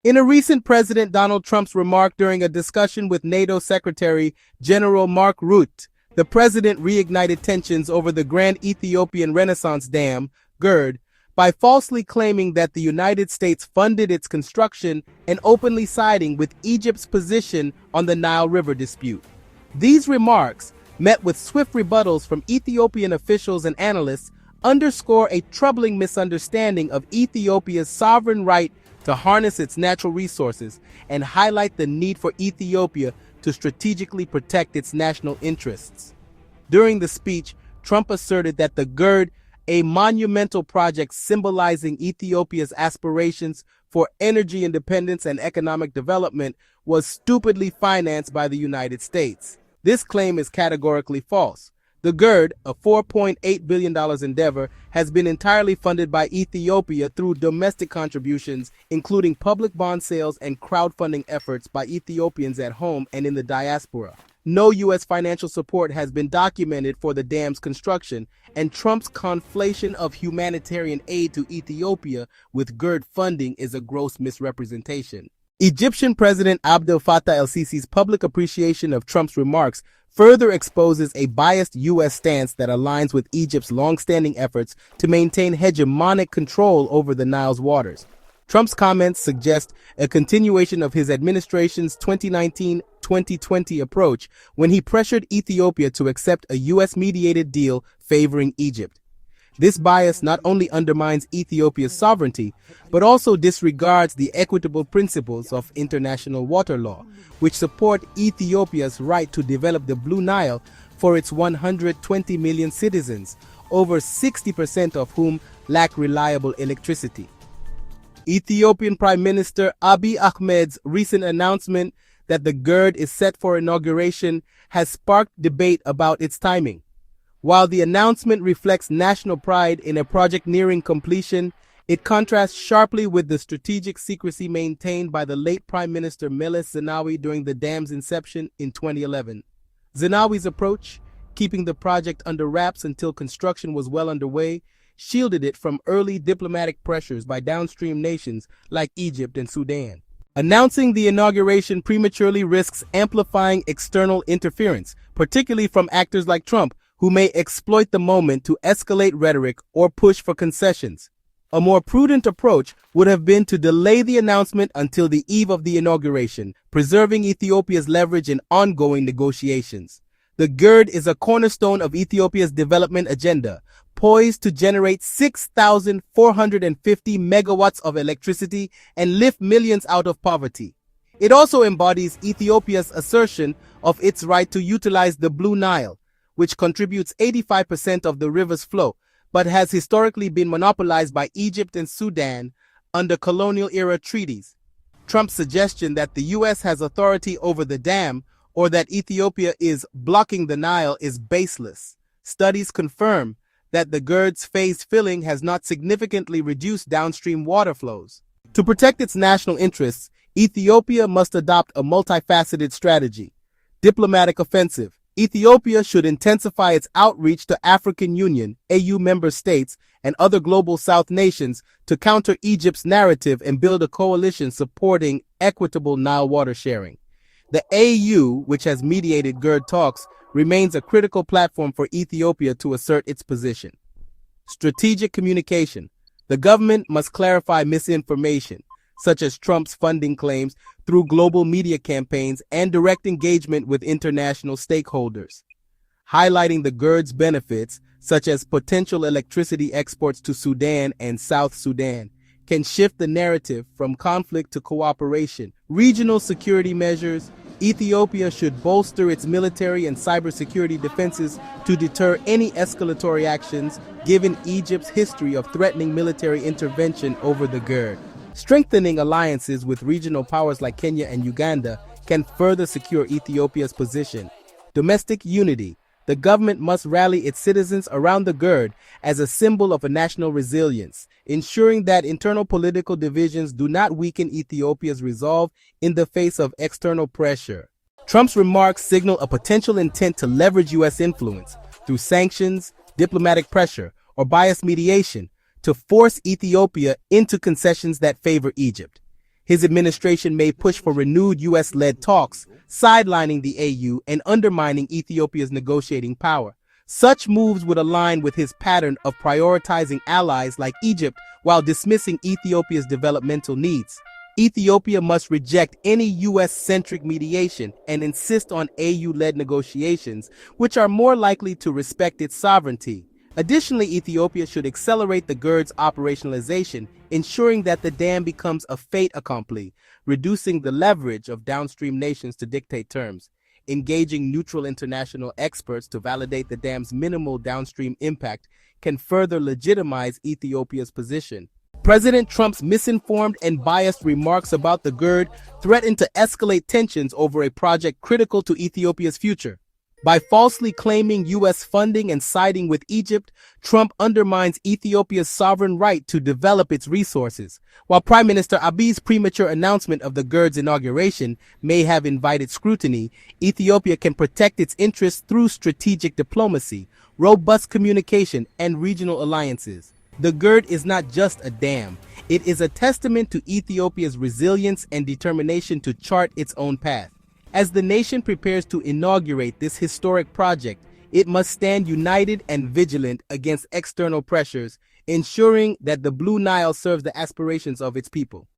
In a recent President Donald Trump's remark during a discussion with NATO Secretary General Mark Rutte, the president reignited tensions over the Grand Ethiopian Renaissance Dam, GERD, by falsely claiming that the United States funded its construction and openly siding with Egypt's position on the Nile River dispute. These remarks, met with swift rebuttals from Ethiopian officials and analysts, underscore a troubling misunderstanding of Ethiopia's sovereign right to harness its natural resources and highlight the need for Ethiopia to strategically protect its national interests. During the speech, Trump asserted that the GERD, a monumental project symbolizing Ethiopia's aspirations for energy independence and economic development, was stupidly financed by the United States. This claim is categorically false. The GERD, a $4.8 billion endeavor, has been entirely funded by Ethiopia through domestic contributions, including public bond sales and crowdfunding efforts by Ethiopians at home and in the diaspora. No U.S. financial support has been documented for the dam's construction, and Trump's conflation of humanitarian aid to Ethiopia with GERD funding is a gross misrepresentation. Egyptian President Abdel Fattah el-Sisi's public appreciation of Trump's remarks further exposes a biased U.S. stance that aligns with Egypt's long-standing efforts to maintain hegemonic control over the Nile's waters. Trump's comments suggest a continuation of his administration's 2019-2020 approach when he pressured Ethiopia to accept a U.S.-mediated deal favoring Egypt. This bias not only undermines Ethiopia's sovereignty, but also disregards the equitable principles of international water law, which support Ethiopia's right to develop the Blue Nile for its 120 million citizens, over 60% of whom lack reliable electricity. Ethiopian Prime Minister Abiy Ahmed's recent announcement that the GERD is set for inauguration has sparked debate about its timing. While the announcement reflects national pride in a project nearing completion, it contrasts sharply with the strategic secrecy maintained by the late Prime Minister Meles Zenawi during the dam's inception in 2011. Zenawi's approach, keeping the project under wraps until construction was well underway, shielded it from early diplomatic pressures by downstream nations like Egypt and Sudan. Announcing the inauguration prematurely risks amplifying external interference, particularly from actors like Trump, who may exploit the moment to escalate rhetoric or push for concessions. A more prudent approach would have been to delay the announcement until the eve of the inauguration, preserving Ethiopia's leverage in ongoing negotiations. The GERD is a cornerstone of Ethiopia's development agenda, poised to generate 6,450 megawatts of electricity and lift millions out of poverty. It also embodies Ethiopia's assertion of its right to utilize the Blue Nile, which contributes 85% of the river's flow, but has historically been monopolized by Egypt and Sudan under colonial-era treaties. Trump's suggestion that the U.S. has authority over the dam or that Ethiopia is blocking the Nile is baseless. Studies confirm that the GERD's phased filling has not significantly reduced downstream water flows. To protect its national interests, Ethiopia must adopt a multifaceted strategy. Diplomatic offensive. Ethiopia should intensify its outreach to African Union, AU member states, and other global South nations to counter Egypt's narrative and build a coalition supporting equitable Nile water sharing. The AU, which has mediated GERD talks, remains a critical platform for Ethiopia to assert its position. Strategic communication. The government must clarify misinformation, such as Trump's funding claims, through global media campaigns and direct engagement with international stakeholders. Highlighting the GERD's benefits, such as potential electricity exports to Sudan and South Sudan, can shift the narrative from conflict to cooperation. Regional security measures. Ethiopia should bolster its military and cybersecurity defenses to deter any escalatory actions, given Egypt's history of threatening military intervention over the GERD. Strengthening alliances with regional powers like Kenya and Uganda can further secure Ethiopia's position. Domestic unity. The government must rally its citizens around the GERD as a symbol of a national resilience, ensuring that internal political divisions do not weaken Ethiopia's resolve in the face of external pressure. Trump's remarks signal a potential intent to leverage U.S. influence through sanctions, diplomatic pressure, or biased mediation to force Ethiopia into concessions that favor Egypt. His administration may push for renewed U.S.-led talks, sidelining the AU and undermining Ethiopia's negotiating power. Such moves would align with his pattern of prioritizing allies like Egypt while dismissing Ethiopia's developmental needs. Ethiopia must reject any U.S.-centric mediation and insist on AU-led negotiations, which are more likely to respect its sovereignty. Additionally, Ethiopia should accelerate the GERD's operationalization, ensuring that the dam becomes a fait accompli, reducing the leverage of downstream nations to dictate terms. Engaging neutral international experts to validate the dam's minimal downstream impact can further legitimize Ethiopia's position. President Trump's misinformed and biased remarks about the GERD threaten to escalate tensions over a project critical to Ethiopia's future. By falsely claiming U.S. funding and siding with Egypt, Trump undermines Ethiopia's sovereign right to develop its resources. While Prime Minister Abiy's premature announcement of the GERD's inauguration may have invited scrutiny, Ethiopia can protect its interests through strategic diplomacy, robust communication, and regional alliances. The GERD is not just a dam. It is a testament to Ethiopia's resilience and determination to chart its own path. As the nation prepares to inaugurate this historic project, it must stand united and vigilant against external pressures, ensuring that the Blue Nile serves the aspirations of its people.